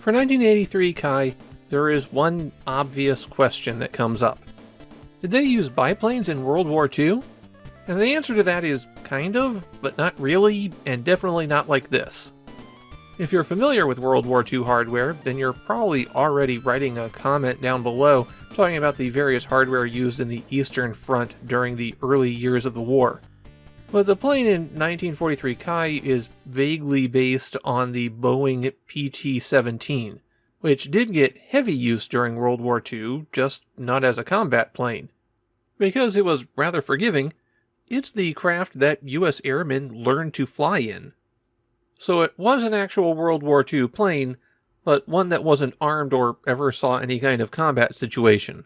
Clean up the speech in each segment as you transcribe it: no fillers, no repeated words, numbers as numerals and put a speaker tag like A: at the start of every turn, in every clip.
A: For 1983 Kai, there is one obvious question that comes up. Did they use biplanes in World War II? And the answer to that is kind of, but not really, and definitely not like this. If you're familiar with World War II hardware, then you're probably already writing a comment down below talking about the various hardware used in the Eastern Front during the early years of the war. But the plane in 1943 Kai is vaguely based on the Boeing PT-17, which did get heavy use during World War II, just not as a combat plane. Because it was rather forgiving, it's the craft that US airmen learned to fly in. So it was an actual World War II plane, but one that wasn't armed or ever saw any kind of combat situation.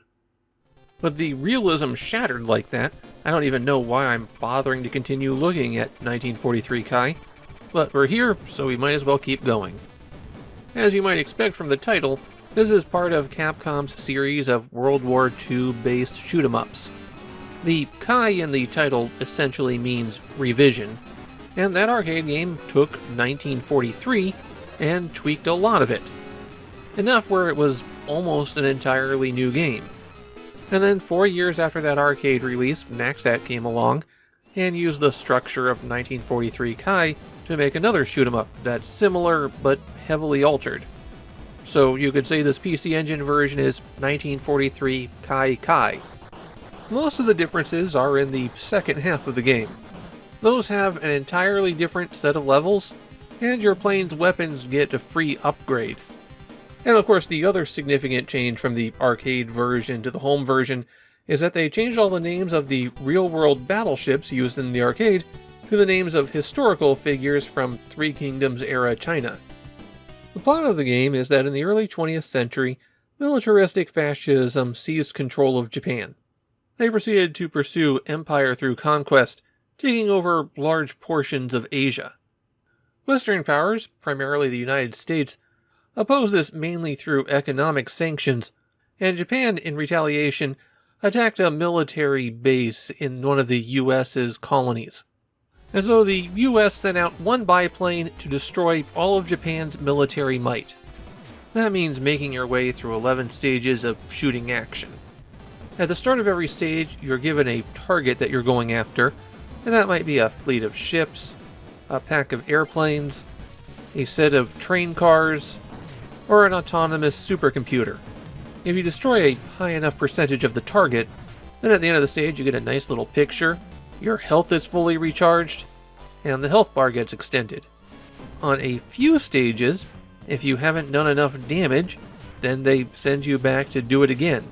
A: But the realism shattered like that, I don't even know why I'm bothering to continue looking at 1943 Kai, but we're here, so we might as well keep going. As you might expect from the title, this is part of Capcom's series of World War II-based shoot-'em-ups. The Kai in the title essentially means revision, and that arcade game took 1943 and tweaked a lot of it. Enough where it was almost an entirely new game. And then 4 years after that arcade release, Naxat came along and used the structure of 1943 Kai to make another shoot-'em-up that's similar but heavily altered. So you could say this PC Engine version is 1943 Kai Kai. Most of the differences are in the second half of the game. Those have an entirely different set of levels, and your plane's weapons get a free upgrade. And of course, the other significant change from the arcade version to the home version is that they changed all the names of the real-world battleships used in the arcade to the names of historical figures from Three Kingdoms era China. The plot of the game is that in the early 20th century, militaristic fascism seized control of Japan. They proceeded to pursue empire through conquest, taking over large portions of Asia. Western powers, primarily the United States, opposed this mainly through economic sanctions, and Japan, in retaliation, attacked a military base in one of the US's colonies. And so the US sent out one biplane to destroy all of Japan's military might. That means making your way through 11 stages of shooting action. At the start of every stage, you're given a target that you're going after, and that might be a fleet of ships, a pack of airplanes, a set of train cars, or an autonomous supercomputer. If you destroy a high enough percentage of the target, then at the end of the stage you get a nice little picture, your health is fully recharged, and the health bar gets extended. On a few stages, if you haven't done enough damage, then they send you back to do it again.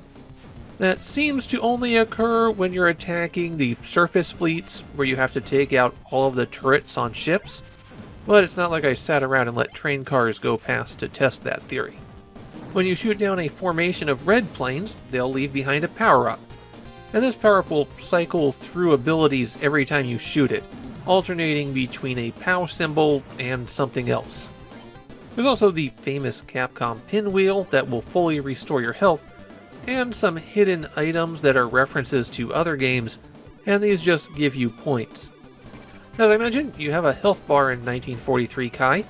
A: That seems to only occur when you're attacking the surface fleets, where you have to take out all of the turrets on ships, but it's not like I sat around and let train cars go past to test that theory. When you shoot down a formation of red planes, they'll leave behind a power-up, and this power-up will cycle through abilities every time you shoot it, alternating between a POW symbol and something else. There's also the famous Capcom pinwheel that will fully restore your health, and some hidden items that are references to other games, and these just give you points. As I mentioned, you have a health bar in 1943 Kai.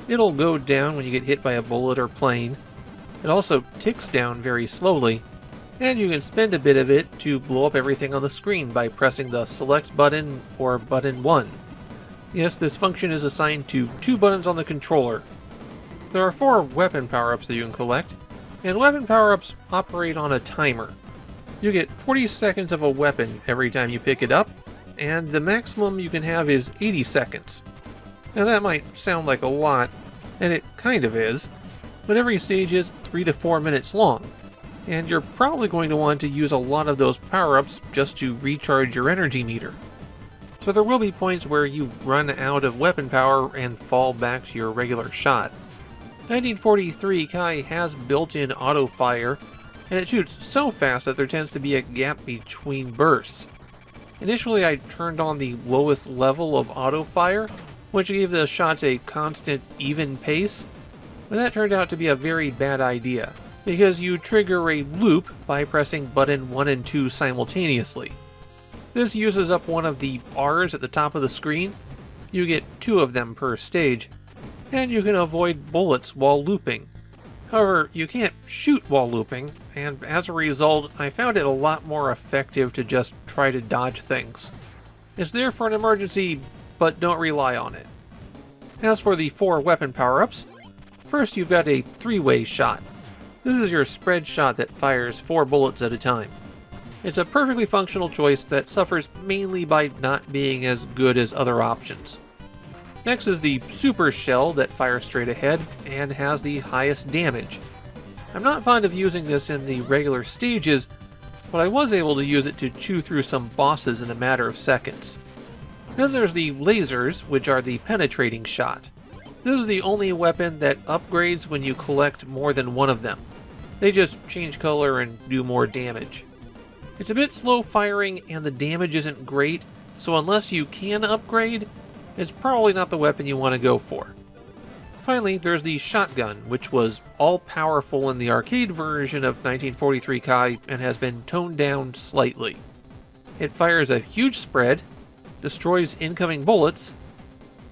A: It'll go down when you get hit by a bullet or plane. It also ticks down very slowly, and you can spend a bit of it to blow up everything on the screen by pressing the select button or button 1. Yes, this function is assigned to 2 buttons on the controller. There are 4 weapon power-ups that you can collect, and weapon power-ups operate on a timer. You get 40 seconds of a weapon every time you pick it up, and the maximum you can have is 80 seconds. Now that might sound like a lot, and it kind of is, but every stage is 3 to 4 minutes long, and you're probably going to want to use a lot of those power-ups just to recharge your energy meter. So there will be points where you run out of weapon power and fall back to your regular shot. 1943 Kai has built-in auto-fire, and it shoots so fast that there tends to be a gap between bursts. Initially I turned on the lowest level of auto-fire, which gave the shots a constant, even pace, but that turned out to be a very bad idea, because you trigger a loop by pressing button 1 and 2 simultaneously. This uses up one of the R's at the top of the screen. You get 2 of them per stage, and you can avoid bullets while looping, However, you can't shoot while looping, and as a result, I found it a lot more effective to just try to dodge things. It's there for an emergency, but don't rely on it. As for the 4 weapon power-ups, first you've got a 3-way shot. This is your spread shot that fires 4 bullets at a time. It's a perfectly functional choice that suffers mainly by not being as good as other options. Next is the super shell that fires straight ahead and has the highest damage. I'm not fond of using this in the regular stages, but I was able to use it to chew through some bosses in a matter of seconds. Then there's the lasers, which are the penetrating shot. This is the only weapon that upgrades when you collect more than one of them. They just change color and do more damage. It's a bit slow firing and the damage isn't great, so unless you can upgrade, it's probably not the weapon you want to go for. Finally, there's the shotgun, which was all-powerful in the arcade version of 1943 Kai and has been toned down slightly. It fires a huge spread, destroys incoming bullets,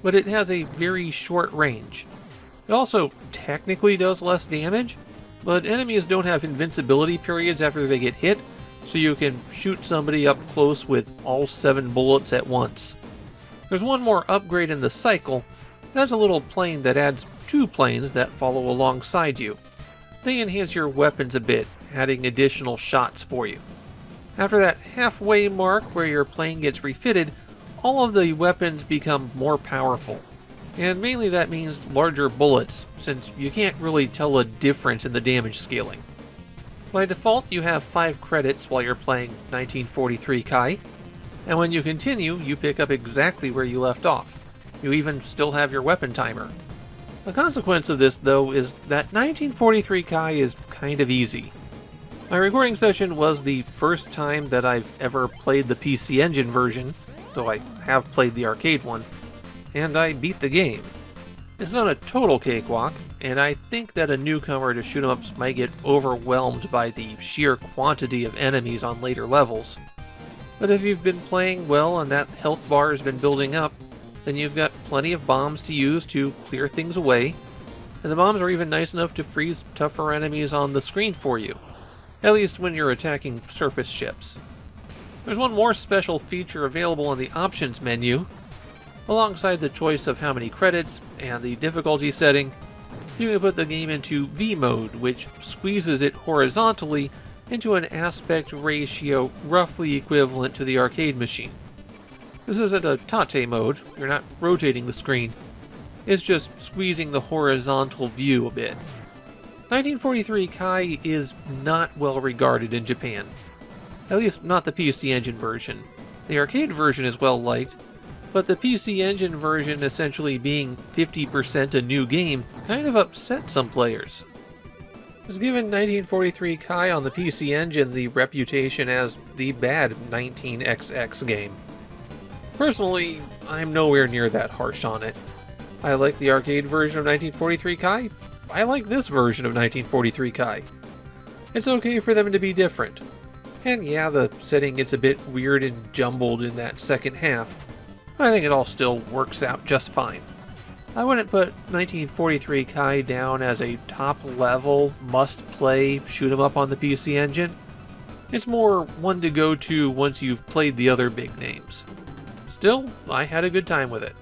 A: but it has a very short range. It also technically does less damage, but enemies don't have invincibility periods after they get hit, so you can shoot somebody up close with all 7 bullets at once. There's one more upgrade in the cycle. That's a little plane that adds 2 planes that follow alongside you. They enhance your weapons a bit, adding additional shots for you. After that halfway mark where your plane gets refitted, all of the weapons become more powerful. And mainly that means larger bullets, since you can't really tell a difference in the damage scaling. By default, you have 5 credits while you're playing 1943 Kai, and when you continue, you pick up exactly where you left off. You even still have your weapon timer. The consequence of this, though, is that 1943 Kai is kind of easy. My recording session was the first time that I've ever played the PC Engine version, though I have played the arcade one, and I beat the game. It's not a total cakewalk, and I think that a newcomer to shoot 'em ups might get overwhelmed by the sheer quantity of enemies on later levels. But if you've been playing well and that health bar has been building up, then you've got plenty of bombs to use to clear things away, and the bombs are even nice enough to freeze tougher enemies on the screen for you, at least when you're attacking surface ships. There's one more special feature available in the options menu. Alongside the choice of how many credits and the difficulty setting, you can put the game into V mode, which squeezes it horizontally into an aspect ratio roughly equivalent to the arcade machine. This isn't a Tate mode, you're not rotating the screen, it's just squeezing the horizontal view a bit. 1943 Kai is not well regarded in Japan, at least not the PC Engine version. The arcade version is well liked, but the PC Engine version essentially being 50% a new game kind of upset some players. It's given 1943 Kai on the PC Engine the reputation as the bad 19XX game. Personally, I'm nowhere near that harsh on it. I like the arcade version of 1943 Kai. I like this version of 1943 Kai. It's okay for them to be different. And yeah, the setting gets a bit weird and jumbled in that second half, but I think it all still works out just fine. I wouldn't put 1943 Kai down as a top-level, must-play shoot-'em-up on the PC Engine. It's more one to go to once you've played the other big names. Still, I had a good time with it.